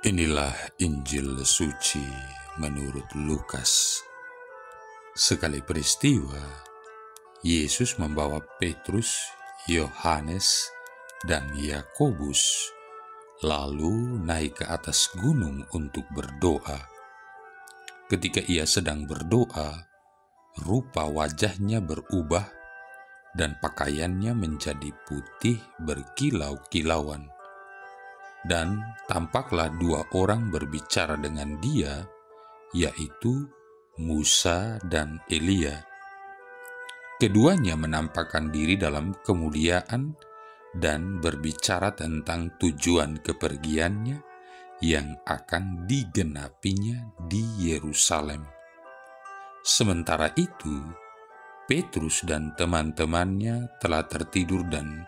Inilah Injil suci menurut Lukas. Sekali peristiwa, Yesus membawa Petrus, Yohanes, dan Yakobus, lalu naik ke atas gunung untuk berdoa. Ketika ia sedang berdoa, rupa wajahnya berubah dan pakaiannya menjadi putih berkilau-kilauan. Dan tampaklah dua orang berbicara dengan dia, yaitu Musa dan Elia. Keduanya menampakkan diri dalam kemuliaan dan berbicara tentang tujuan kepergiannya yang akan digenapinya di Yerusalem. Sementara itu, Petrus dan teman-temannya telah tertidur, dan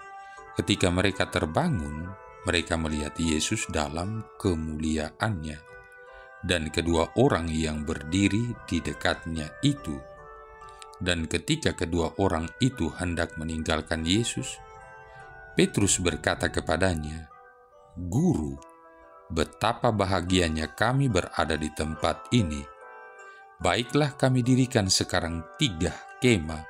ketika mereka terbangun, mereka melihat Yesus dalam kemuliaannya, dan kedua orang yang berdiri di dekatnya itu. Dan ketika kedua orang itu hendak meninggalkan Yesus, Petrus berkata kepadanya, "Guru, betapa bahagianya kami berada di tempat ini. Baiklah, kami dirikan sekarang 3 kemah,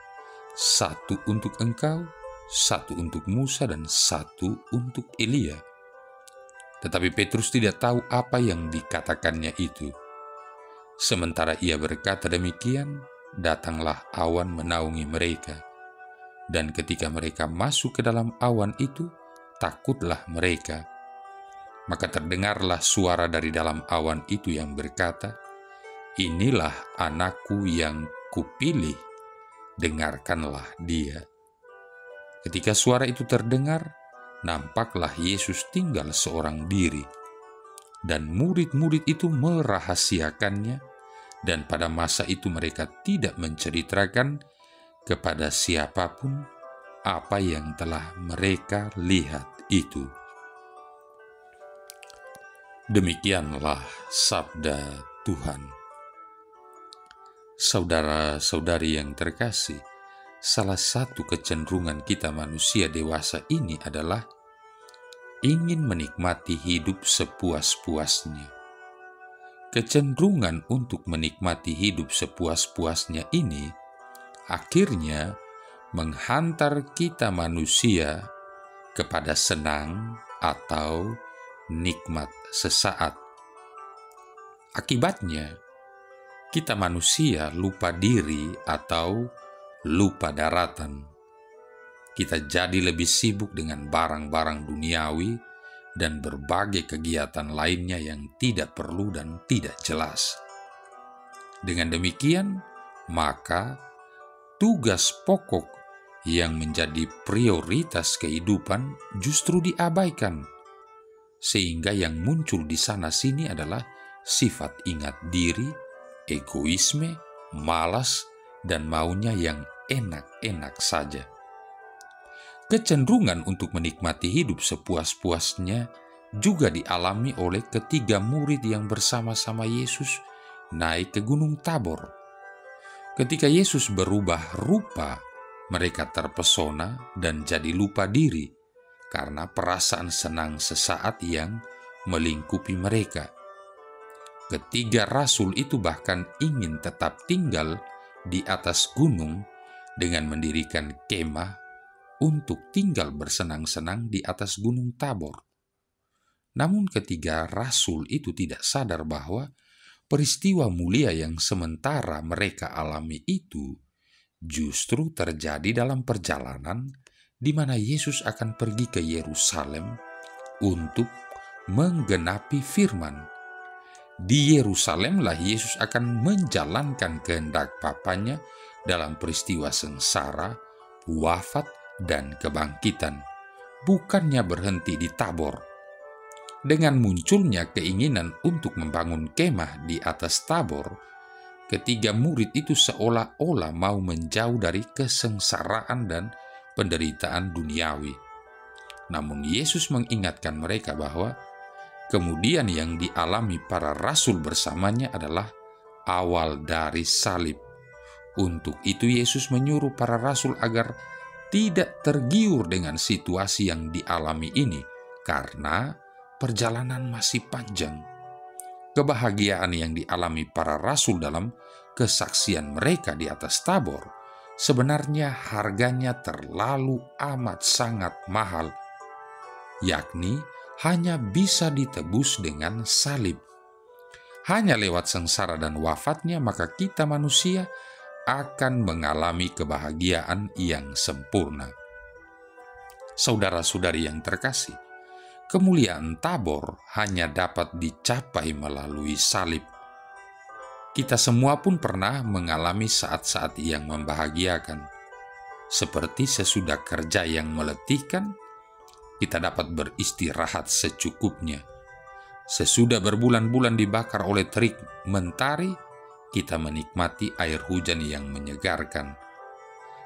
1 untuk engkau, 1 untuk Musa, dan 1 untuk Elia." Tetapi Petrus tidak tahu apa yang dikatakannya itu. Sementara ia berkata demikian, datanglah awan menaungi mereka. Dan ketika mereka masuk ke dalam awan itu, takutlah mereka. Maka terdengarlah suara dari dalam awan itu yang berkata, "Inilah anakku yang kupilih, dengarkanlah dia." Ketika suara itu terdengar, nampaklah Yesus tinggal seorang diri, dan murid-murid itu merahasiakannya, dan pada masa itu mereka tidak menceritakan kepada siapapun apa yang telah mereka lihat itu. Demikianlah sabda Tuhan. Saudara-saudari yang terkasih, salah satu kecenderungan kita manusia dewasa ini adalah ingin menikmati hidup sepuas-puasnya. Kecenderungan untuk menikmati hidup sepuas-puasnya ini akhirnya menghantar kita manusia kepada senang atau nikmat sesaat. Akibatnya, kita manusia lupa diri atau lupa daratan. Kita jadi lebih sibuk dengan barang-barang duniawi dan berbagai kegiatan lainnya yang tidak perlu dan tidak jelas. Dengan demikian, maka tugas pokok yang menjadi prioritas kehidupan justru diabaikan, sehingga yang muncul di sana-sini adalah sifat ingat diri, egoisme, malas, dan maunya yang enak-enak saja. Kecenderungan untuk menikmati hidup sepuas-puasnya juga dialami oleh ketiga murid yang bersama-sama Yesus naik ke Gunung Tabor. Ketika Yesus berubah rupa, mereka terpesona dan jadi lupa diri karena perasaan senang sesaat yang melingkupi mereka. Ketiga rasul itu bahkan ingin tetap tinggal di atas gunung dengan mendirikan kemah untuk tinggal bersenang-senang di atas Gunung Tabor. Namun ketiga rasul itu tidak sadar bahwa peristiwa mulia yang sementara mereka alami itu justru terjadi dalam perjalanan di mana Yesus akan pergi ke Yerusalem untuk menggenapi firman. Di Yerusalemlah Yesus akan menjalankan kehendak Bapanya dalam peristiwa sengsara, wafat, dan kebangkitan, bukannya berhenti di Tabor. Dengan munculnya keinginan untuk membangun kemah di atas Tabor, ketiga murid itu seolah-olah mau menjauh dari kesengsaraan dan penderitaan duniawi. Namun Yesus mengingatkan mereka bahwa kemudian yang dialami para rasul bersamanya adalah awal dari salib. Untuk itu Yesus menyuruh para rasul agar tidak tergiur dengan situasi yang dialami ini, karena perjalanan masih panjang. Kebahagiaan yang dialami para rasul dalam kesaksian mereka di atas Tabor sebenarnya harganya terlalu amat sangat mahal, yakni hanya bisa ditebus dengan salib. Hanya lewat sengsara dan wafatnya maka kita manusia akan mengalami kebahagiaan yang sempurna. Saudara-saudari yang terkasih, kemuliaan Tabor hanya dapat dicapai melalui salib. Kita semua pun pernah mengalami saat-saat yang membahagiakan. Seperti sesudah kerja yang meletihkan, kita dapat beristirahat secukupnya. Sesudah berbulan-bulan dibakar oleh terik mentari, kita menikmati air hujan yang menyegarkan.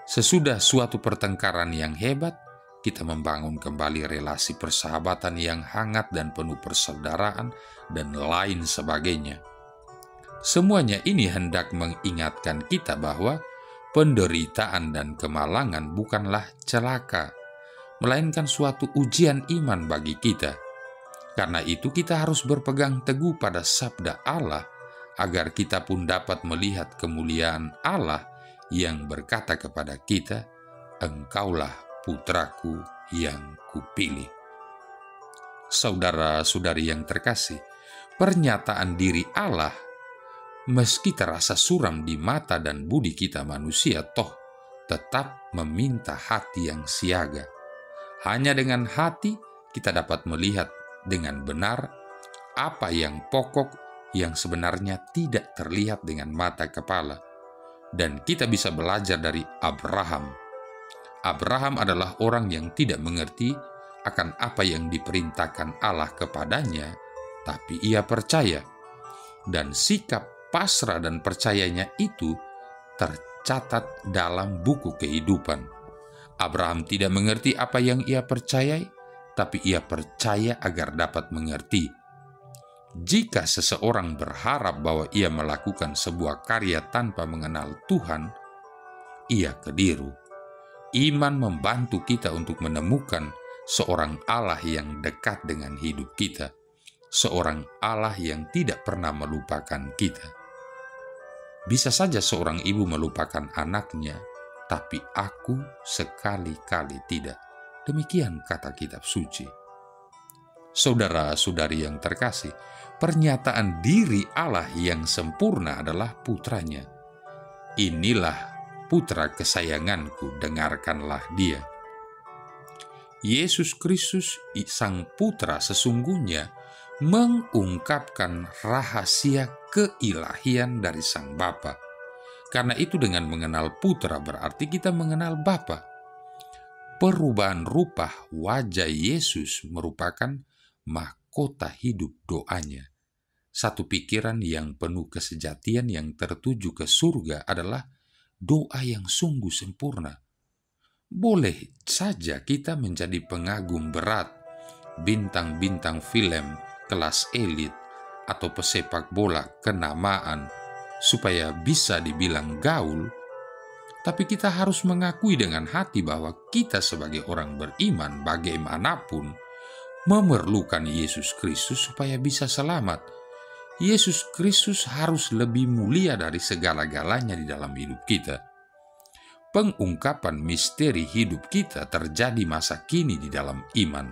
Sesudah suatu pertengkaran yang hebat, kita membangun kembali relasi persahabatan yang hangat dan penuh persaudaraan dan lain sebagainya. Semuanya ini hendak mengingatkan kita bahwa penderitaan dan kemalangan bukanlah celaka, melainkan suatu ujian iman bagi kita. Karena itu kita harus berpegang teguh pada sabda Allah, agar kita pun dapat melihat kemuliaan Allah yang berkata kepada kita, "Engkaulah putraku yang kupilih." Saudara-saudari yang terkasih, pernyataan diri Allah, meski terasa suram di mata dan budi kita manusia, toh tetap meminta hati yang siaga. Hanya dengan hati kita dapat melihat dengan benar apa yang pokok yang sebenarnya tidak terlihat dengan mata kepala. Dan kita bisa belajar dari Abraham. Abraham adalah orang yang tidak mengerti akan apa yang diperintahkan Allah kepadanya, tapi ia percaya. Dan sikap pasrah dan percayanya itu tercatat dalam buku kehidupan. Abraham tidak mengerti apa yang ia percayai, tapi ia percaya agar dapat mengerti. Jika seseorang berharap bahwa ia melakukan sebuah karya tanpa mengenal Tuhan, ia keliru. Iman membantu kita untuk menemukan seorang Allah yang dekat dengan hidup kita, seorang Allah yang tidak pernah melupakan kita. Bisa saja seorang ibu melupakan anaknya, tapi aku sekali-kali tidak. Demikian kata kitab suci. Saudara-saudari yang terkasih, pernyataan diri Allah yang sempurna adalah putranya. Inilah putra kesayanganku, dengarkanlah dia. Yesus Kristus, sang putra sesungguhnya, mengungkapkan rahasia keilahian dari sang Bapa. Karena itu dengan mengenal putra berarti kita mengenal Bapa. Perubahan rupa wajah Yesus merupakan mahkota hidup doanya. Satu pikiran yang penuh kesejatian yang tertuju ke surga adalah doa yang sungguh sempurna. Boleh saja kita menjadi pengagum berat, bintang-bintang film kelas elit, atau pesepak bola kenamaan, supaya bisa dibilang gaul, tapi kita harus mengakui dengan hati bahwa kita sebagai orang beriman bagaimanapun memerlukan Yesus Kristus supaya bisa selamat. Yesus Kristus harus lebih mulia dari segala-galanya di dalam hidup kita. Pengungkapan misteri hidup kita terjadi masa kini di dalam iman.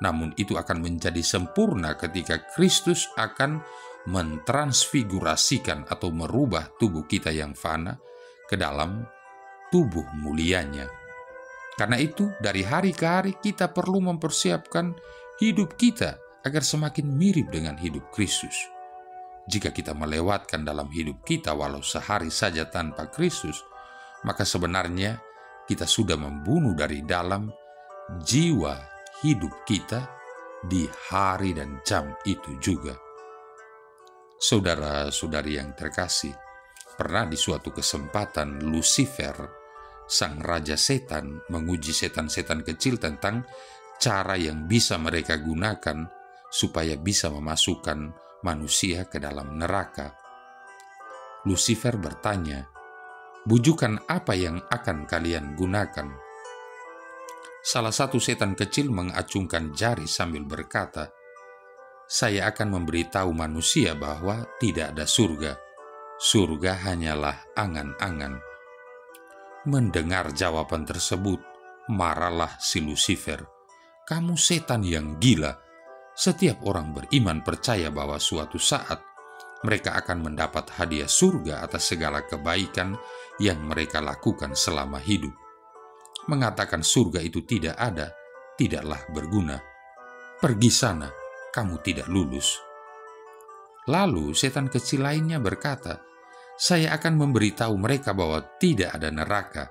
Namun itu akan menjadi sempurna ketika Kristus akan mentransfigurasikan atau merubah tubuh kita yang fana ke dalam tubuh mulianya. Karena itu, dari hari ke hari kita perlu mempersiapkan hidup kita agar semakin mirip dengan hidup Kristus. Jika kita melewatkan dalam hidup kita walau sehari saja tanpa Kristus, maka sebenarnya kita sudah membunuh dari dalam jiwa hidup kita di hari dan jam itu juga. Saudara-saudari yang terkasih, pernah di suatu kesempatan Lucifer, sang raja setan, menguji setan-setan kecil tentang cara yang bisa mereka gunakan supaya bisa memasukkan manusia ke dalam neraka. Lucifer bertanya, "Bujukan apa yang akan kalian gunakan?" Salah satu setan kecil mengacungkan jari sambil berkata, "Saya akan memberitahu manusia bahwa tidak ada surga. Surga hanyalah angan-angan." Mendengar jawaban tersebut, marahlah si Lucifer. "Kamu setan yang gila. Setiap orang beriman percaya bahwa suatu saat mereka akan mendapat hadiah surga atas segala kebaikan yang mereka lakukan selama hidup. Mengatakan surga itu tidak ada, tidaklah berguna. Pergi sana, kamu tidak lulus." Lalu setan kecil lainnya berkata, "Saya akan memberitahu mereka bahwa tidak ada neraka."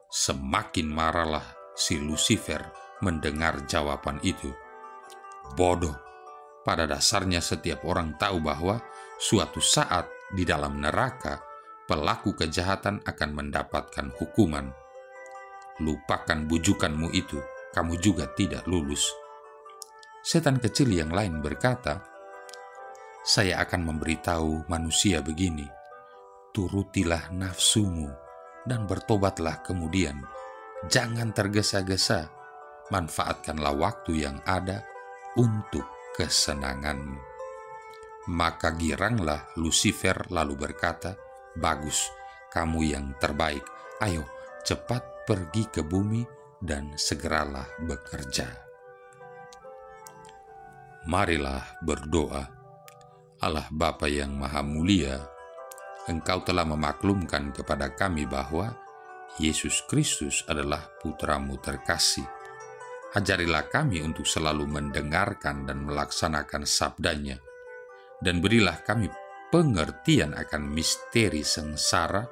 Semakin marahlah si Lucifer mendengar jawaban itu. Bodoh, pada dasarnya setiap orang tahu bahwa suatu saat di dalam neraka, pelaku kejahatan akan mendapatkan hukuman. Lupakan bujukanmu itu, kamu juga tidak lulus. Setan kecil yang lain berkata, "Saya akan memberitahu manusia begini, turutilah nafsumu dan bertobatlah kemudian. Jangan tergesa-gesa, manfaatkanlah waktu yang ada untuk kesenanganmu." Maka giranglah Lucifer lalu berkata, "Bagus, kamu yang terbaik. Ayo, cepat pergi ke bumi dan segeralah bekerja." Marilah berdoa. Allah Bapa yang Maha Mulia, Engkau telah memaklumkan kepada kami bahwa Yesus Kristus adalah Putra-Mu terkasih. Ajarilah kami untuk selalu mendengarkan dan melaksanakan sabdanya, dan berilah kami pengertian akan misteri sengsara,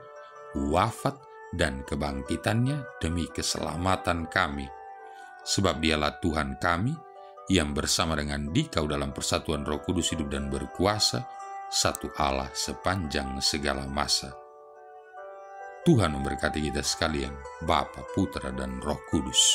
wafat, dan kebangkitannya demi keselamatan kami. Sebab Dialah Tuhan kami yang bersama dengan Dikau dalam persatuan Roh Kudus hidup dan berkuasa, satu Allah sepanjang segala masa. Tuhan memberkati kita sekalian, Bapa, Putra, dan Roh Kudus.